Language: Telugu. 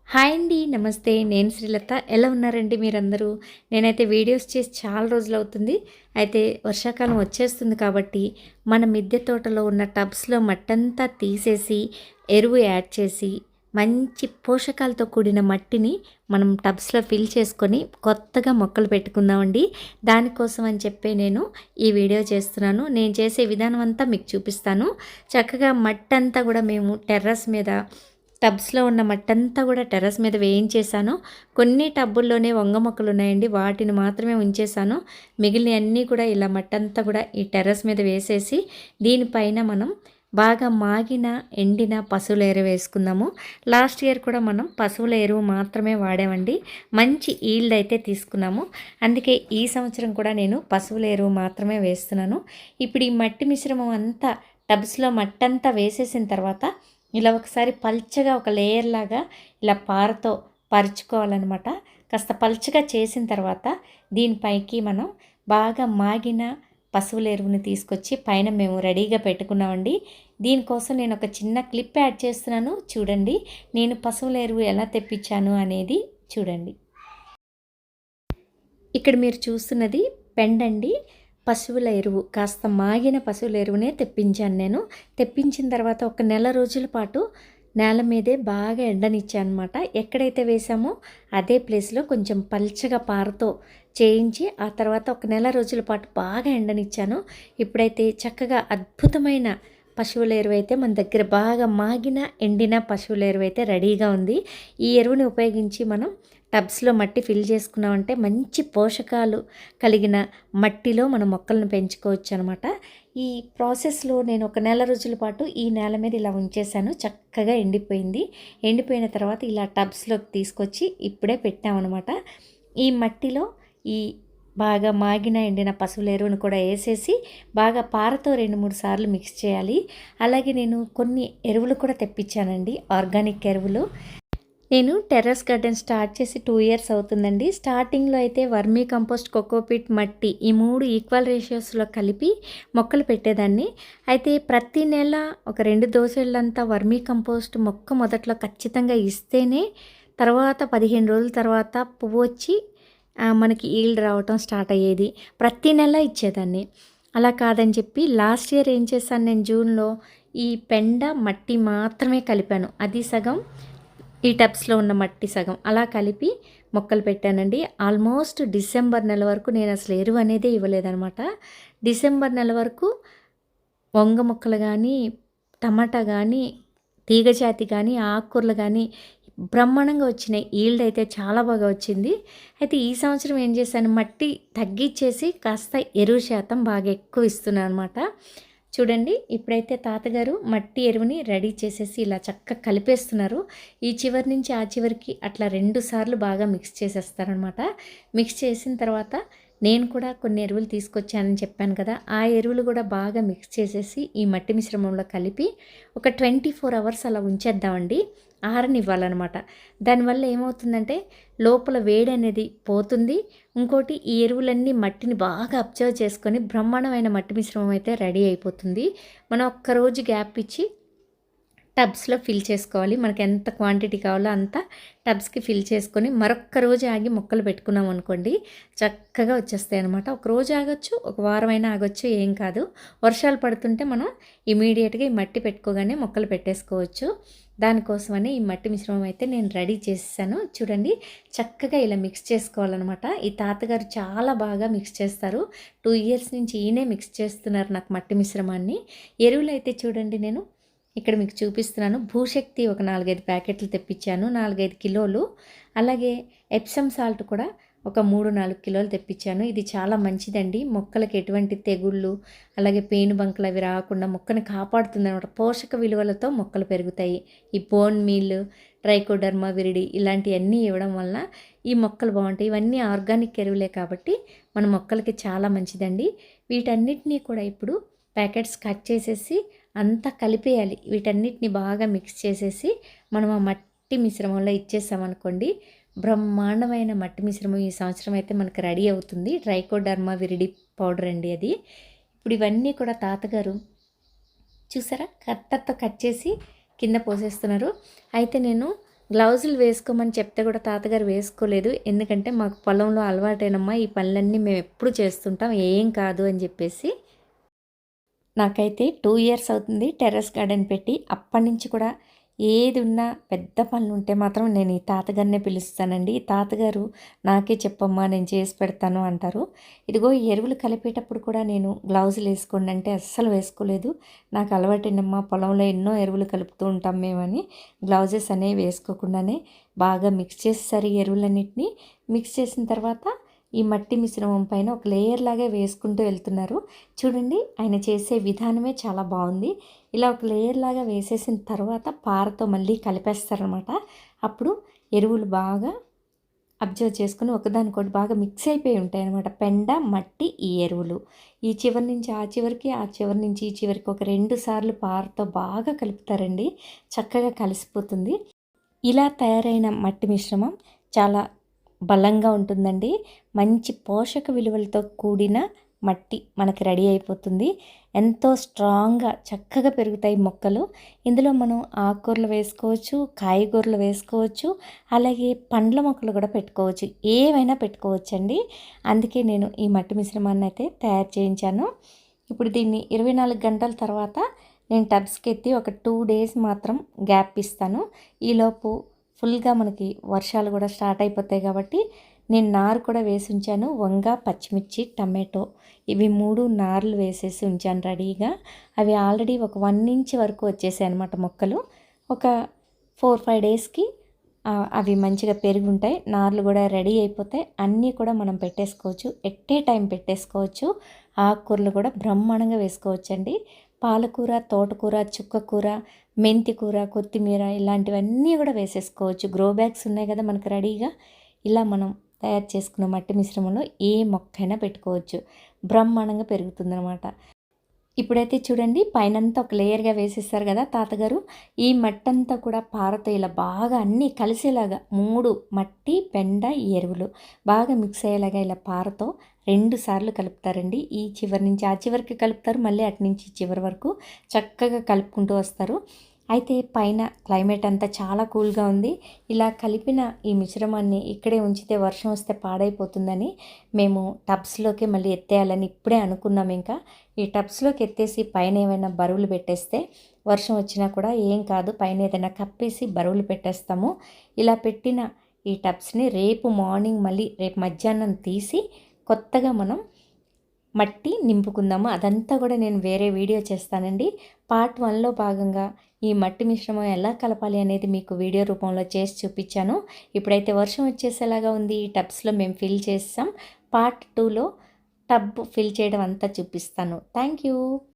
హాయ్ అండి. నమస్తే. నేను శ్రీలత. ఎలా ఉన్నారండి మీరందరూ? నేనైతే వీడియోస్ చేసి చాలా రోజులవుతుంది. అయితే వర్షాకాలం వచ్చేస్తుంది కాబట్టి, మన మిద్దె తోటలో ఉన్న టబ్స్‌లో మట్టంతా తీసేసి, ఎరువు యాడ్ చేసి, మంచి పోషకాలతో కూడిన మట్టిని మనం టబ్స్‌లో ఫిల్ చేసుకొని, కొత్తగా మొక్కలు పెట్టుకుందామండి. దానికోసం అని చెప్పే నేను ఈ వీడియో చేస్తున్నాను. నేను చేసే విధానం అంతా మీకు చూపిస్తాను. చక్కగా మట్టంతా కూడా మేము టెర్రస్ మీద టబ్స్‌లో ఉన్న మట్టంతా కూడా టెర్రస్ మీద వేయించేసాను. కొన్ని టబ్బుల్లోనే వంగ మొక్కలు ఉన్నాయండి. వాటిని మాత్రమే ఉంచేసాను. మిగిలినయన్నీ కూడా ఇలా మట్టంతా కూడా ఈ టెర్రస్ మీద వేసేసి, దీనిపైన మనం బాగా మాగిన, ఎండిన పశువుల ఎరువు వేసుకుందాము. లాస్ట్ ఇయర్ కూడా మనం పశువుల ఎరువు మాత్రమే వాడామండి. మంచి ఈల్డ్ అయితే తీసుకున్నాము. అందుకే ఈ సంవత్సరం కూడా నేను పశువుల ఎరువు మాత్రమే వేస్తున్నాను. ఇప్పుడు ఈ మట్టి మిశ్రమం అంతా టబ్స్‌లో మట్టంతా వేసేసిన తర్వాత ఇలా ఒకసారి పల్చగా ఒక లేయర్ లాగా ఇలా పారతో పరుచుకోవాలన్నమాట. కాస్త పల్చగా చేసిన తర్వాత దీనిపైకి మనం బాగా మాగిన పశువుల ఎరువుని తీసుకొచ్చి పైన మేము రెడీగా పెట్టుకున్నామండి. దీనికోసం నేను ఒక చిన్న క్లిప్ యాడ్ చేస్తున్నాను చూడండి. నేను పశువుల ఎరువు ఎలా తెప్పించాను అనేది చూడండి. ఇక్కడ మీరు చూస్తున్నది పెండండి. పశువుల ఎరువు కాస్త మాగిన పశువుల ఎరువునే తెప్పించాను నేను. తెప్పించిన తర్వాత ఒక నెల రోజుల పాటు నేల మీదే బాగా ఎండనిచ్చాను అనమాట. ఎక్కడైతే వేసామో అదే ప్లేస్లో కొంచెం పల్చగా పారతో చేయించి ఆ తర్వాత ఒక నెల రోజుల పాటు బాగా ఎండనిచ్చాను. ఇప్పుడైతే చక్కగా అద్భుతమైన పశువుల ఎరువు అయితే మన దగ్గర బాగా మాగిన ఎండిన పశువుల ఎరువు అయితే రెడీగా ఉంది. ఈ ఎరువుని ఉపయోగించి మనం టబ్స్‌లో మట్టి ఫిల్ చేసుకున్నామంటే మంచి పోషకాలు కలిగిన మట్టిలో మనం మొక్కలను పెంచుకోవచ్చు అనమాట. ఈ ప్రాసెస్‌లో నేను ఒక నెల రోజుల పాటు ఈ నేల మీద ఇలా ఉంచేసాను. చక్కగా ఎండిపోయింది. ఎండిపోయిన తర్వాత ఇలా టబ్స్‌లోకి తీసుకొచ్చి ఇప్పుడే పెట్టామన్నమాట. ఈ మట్టిలో ఈ బాగా మాగిన ఎండిన పశువుల ఎరువును కూడా వేసేసి బాగా పారతో 2-3 సార్లు మిక్స్ చేయాలి. అలాగే నేను కొన్ని ఎరువులు కూడా తెప్పించానండి, ఆర్గానిక్ ఎరువులు. నేను టెర్రస్ గార్డెన్ స్టార్ట్ చేసి 2 ఇయర్స్ అవుతుందండి. స్టార్టింగ్లో అయితే వర్మీ కంపోస్ట్, కోకోపీట్, మట్టి ఈ 3 ఈక్వల్ రేషియోస్లో కలిపి మొక్కలు పెట్టేదాన్ని. అయితే ప్రతి నెల ఒక 2 దోసెళ్ళంతా వర్మీ కంపోస్ట్ మొక్క మొదట్లో ఖచ్చితంగా ఇస్తేనే తర్వాత 15 రోజుల తర్వాత పువ్వు వచ్చి మనకి ఈల్డ్ రావటం స్టార్ట్ అయ్యేది. ప్రతి నెల ఇచ్చేదాన్ని. అలా కాదని చెప్పి లాస్ట్ ఇయర్ ఏం చేశాను, నేను జూన్లో ఈ పెండ మట్టి మాత్రమే కలిపాను. అది సగం, ఈ టబ్స్‌లో ఉన్న మట్టి సగం అలా కలిపి మొక్కలు పెట్టానండి. ఆల్మోస్ట్ డిసెంబర్ నెల వరకు నేను అసలు ఎరువు అనేదే ఇవ్వలేదనమాట. డిసెంబర్ నెల వరకు వంగ మొక్కలు కానీ, టమాటా కానీ, తీగజాతి కానీ, ఆకుకూరలు కానీ బ్రహ్మాండంగా వచ్చినాయి. ఈల్డ్ అయితే చాలా బాగా వచ్చింది. అయితే ఈ సంవత్సరం ఏం చేశాను, మట్టి తగ్గిచ్చేసి కాస్త ఎరువు శాతం బాగా ఎక్కువ ఇస్తున్నాను అనమాట. చూడండి, ఇప్పుడైతే తాతగారు మట్టి ఎరువుని రెడీ చేసేసి ఇలా చక్కగా కలిపేస్తున్నారు. ఈ చివరి నుంచి ఆ చివరికి అట్లా 2 సార్లు బాగా మిక్స్ చేసేస్తారనమాట. మిక్స్ చేసిన తర్వాత నేను కూడా కొన్ని ఎరువులు తీసుకొచ్చానని చెప్పాను కదా, ఆ ఎరువులు కూడా బాగా మిక్స్ చేసేసి ఈ మట్టి మిశ్రమంలో కలిపి ఒక 24 అవర్స్ అలా ఉంచేద్దామండి. ఆరనివ్వాలన్నమాట. దానివల్ల ఏమవుతుందంటే లోపల వేడి అనేది పోతుంది. ఇంకోటి ఈ ఎరువులన్నీ మట్టిని బాగా అబ్జర్వ్ చేసుకొని బ్రహ్మాండమైన మట్టి మిశ్రమం అయితే రెడీ అయిపోతుంది. మనం ఒక్కరోజు గ్యాప్ ఇచ్చి టబ్స్‌లో ఫిల్ చేసుకోవాలి. మనకు ఎంత క్వాంటిటీ కావాలో అంత టబ్స్‌కి ఫిల్ చేసుకొని మరొక్క రోజు ఆగి మొక్కలు పెట్టుకున్నాం అనుకోండి, చక్కగా వచ్చేస్తాయి అనమాట. ఒక రోజు ఆగొచ్చు, ఒక వారమైనా ఆగొచ్చు, ఏం కాదు. వర్షాలు పడుతుంటే మనం ఇమీడియట్‌గా ఈ మట్టి పెట్టుకోగానే మొక్కలు పెట్టేసుకోవచ్చు. దానికోసమని ఈ మట్టి మిశ్రమం అయితే నేను రెడీ చేసేసాను. చూడండి, చక్కగా ఇలా మిక్స్ చేసుకోవాలన్నమాట. ఈ తాతగారు చాలా బాగా మిక్స్ చేస్తారు. 2 ఇయర్స్ నుంచి ఈయనే మిక్స్ చేస్తున్నారు నాకు మట్టి మిశ్రమాన్ని. ఎరువులు అయితే చూడండి, నేను ఇక్కడ మీకు చూపిస్తున్నాను. భూశక్తి ఒక 4-5 ప్యాకెట్లు తెప్పించాను, 4-5 కిలోలు. అలాగే ఎప్సమ్ సాల్ట్ కూడా ఒక 3-4 కిలోలు తెప్పించాను. ఇది చాలా మంచిదండి. మొక్కలకి ఎటువంటి తెగుళ్ళు అలాగే పేనుబంకలు అవి రాకుండా మొక్కని కాపాడుతుంది అనమాట. పోషక విలువలతో మొక్కలు పెరుగుతాయి. ఈ బోన్ మీల్, ట్రైకోడర్మా విరిడి ఇలాంటివన్నీ ఇవ్వడం వలన ఈ మొక్కలు బాగుంటాయి. ఇవన్నీ ఆర్గానిక్ ఎరువులే కాబట్టి మన మొక్కలకి చాలా మంచిదండి. వీటన్నిటినీ కూడా ఇప్పుడు ప్యాకెట్స్ కట్ చేసేసి అంతా కలిపేయాలి. వీటన్నిటిని బాగా మిక్స్ చేసేసి మనం ఆ మట్టి మిశ్రమంలో ఇచ్చేసామనుకోండి, బ్రహ్మాండమైన మట్టి మిశ్రమం ఈ సంవత్సరం అయితే మనకు రెడీ అవుతుంది. ట్రైకోడర్మా విరిడి పౌడర్ అండి అది. ఇప్పుడు ఇవన్నీ కూడా తాతగారు చూసారా కట్టర్తో కట్ చేసి కింద పోసేస్తున్నారు. అయితే నేను గ్లౌజులు వేసుకోమని చెప్తే కూడా తాతగారు వేసుకోలేదు. ఎందుకంటే మాకు పొలంలో అలవాటేనమ్మా ఈ పనులన్నీ మేము ఎప్పుడు చేస్తుంటాం, ఏం కాదు అని చెప్పేసి. నాకైతే 2 ఇయర్స్ అవుతుంది టెర్రస్ గార్డెన్ పెట్టి. అప్పటినుంచి కూడా ఏది ఉన్నా పెద్ద పనులుంటే మాత్రం నేను ఈ తాతగారినే పిలుస్తానండి. ఈ తాతగారు నాకే చెప్పమ్మా నేను చేసి పెడతాను అంటారు. ఇదిగో ఈ ఎరువులు కలిపేటప్పుడు కూడా నేను గ్లౌజులు వేసుకోండి అంటే అస్సలు వేసుకోలేదు. నాకు అలవాటేనమ్మా పొలంలో ఎన్నో ఎరువులు కలుపుతూ ఉంటాం మేమని గ్లౌజెస్ అనేవి వేసుకోకుండానే బాగా మిక్స్ చేసేసారు ఈ ఎరువులన్నిటిని. మిక్స్ చేసిన తర్వాత ఈ మట్టి మిశ్రమం పైన ఒక లేయర్ లాగా వేసుకుంటూ వెళ్తున్నారు. చూడండి ఆయన చేసే విధానమే చాలా బాగుంది. ఇలా ఒక లేయర్ లాగా వేసేసిన తర్వాత పారతో మళ్ళీ కలిపేస్తారనమాట. అప్పుడు ఎరువులు బాగా అబ్జర్వ్ చేసుకుని ఒకదానికొకటి బాగా మిక్స్ అయిపోయి ఉంటాయి అనమాట. పెండ, మట్టి, ఈ ఎరువులు ఈ చివరి నుంచి ఆ చివరికి, ఆ చివరి నుంచి ఈ చివరికి ఒక 2 సార్లు పారతో బాగా కలుపుతారండి. చక్కగా కలిసిపోతుంది. ఇలా తయారైన మట్టి మిశ్రమం చాలా బలంగా ఉంటుందండి. మంచి పోషక విలువలతో కూడిన మట్టి మనకి రెడీ అయిపోతుంది. ఎంతో స్ట్రాంగ్గా చక్కగా పెరుగుతాయి మొక్కలు. ఇందులో మనం ఆకుకూరలు వేసుకోవచ్చు, కాయగూరలు వేసుకోవచ్చు, అలాగే పండ్ల మొక్కలు కూడా పెట్టుకోవచ్చు. ఏవైనా పెట్టుకోవచ్చండి. అందుకే నేను ఈ మట్టి మిశ్రమాన్ని అయితే తయారు చేయించాను. ఇప్పుడు దీన్ని 24 గంటల తర్వాత నేను టబ్స్కి ఎత్తి ఒక 2 డేస్ మాత్రం గ్యాప్ ఇస్తాను. ఈలోపు ఫుల్గా మనకి వర్షాలు కూడా స్టార్ట్ అయిపోతాయి కాబట్టి నేను నారు కూడా వేసి ఉంచాను. వంగ, పచ్చిమిర్చి, టమాటో ఇవి 3 నార్లు వేసేసి ఉంచాను రెడీగా. అవి ఆల్రెడీ ఒక 1 ఇంచ్ వరకు వచ్చేసాయి అనమాట మొక్కలు. ఒక 4-5 డేస్కి అవి మంచిగా పెరిగి ఉంటాయి. నార్లు కూడా రెడీ అయిపోతాయి. అన్నీ కూడా మనం పెట్టేసుకోవచ్చు. ఎట్టే టైం పెట్టేసుకోవచ్చు. ఆకుకూరలు కూడా బ్రహ్మాండంగా వేసుకోవచ్చండి. పాలకూర, తోటకూర, చుక్కకూర, మెంతి కూర, కొత్తిమీర ఇలాంటివన్నీ కూడా వేసేసుకోవచ్చు. గ్రో బ్యాగ్స్ ఉన్నాయి కదా మనకు రెడీగా. ఇలా మనం తయారు చేసుకున్న మట్టి మిశ్రమంలో ఏ మొక్కైనా పెట్టుకోవచ్చు. బ్రహ్మాండంగా పెరుగుతుందనమాట. ఇప్పుడైతే చూడండి పైనంతా ఒక లేయర్గా వేసేస్తారు కదా తాతగారు. ఈ మట్టంతా కూడా పారతో ఇలా బాగా అన్నీ కలిసేలాగా 3 మట్టి, పెండ, ఎరువులు బాగా మిక్స్ అయ్యేలాగా ఇలా పారతో 2 సార్లు కలుపుతారండి. ఈ చివరి నుంచి ఆ చివరికి కలుపుతారు, మళ్ళీ అటు నుంచి చివరి వరకు చక్కగా కలుపుకుంటూ వస్తారు. అయితే పైన క్లైమేట్ అంతా చాలా కూల్గా ఉంది. ఇలా కలిపిన ఈ మిశ్రమాన్ని ఇక్కడే ఉంచితే వర్షం వస్తే పాడైపోతుందని మేము టబ్స్లోకి మళ్ళీ ఎత్తేయాలని ఇప్పుడే అనుకున్నాం. ఇంకా ఈ టబ్స్లోకి ఎత్తేసి పైన ఏమైనా బరువులు పెట్టేస్తే వర్షం వచ్చినా కూడా ఏం కాదు, పైన ఏదైనా కప్పేసి బరువులు పెట్టేస్తాము. ఇలా పెట్టిన ఈ టబ్స్ని రేపు మార్నింగ్ మళ్ళీ రేపు మధ్యాహ్నం తీసి కొత్తగా మనం మట్టి నింపుకుందాము. అదంతా కూడా నేను వేరే వీడియో చేస్తానండి. పార్ట్ 1లో భాగంగా ఈ మట్టి మిశ్రమం ఎలా కలపాలి అనేది మీకు వీడియో రూపంలో చేసి చూపించాను. ఇప్పుడైతే వర్షం వచ్చేసేలాగా ఉంది. ఈ టబ్స్లో మేము ఫిల్ చేసాం. పార్ట్ 2లో టబ్ ఫిల్ చేయడం అంతా చూపిస్తాను. Thank you.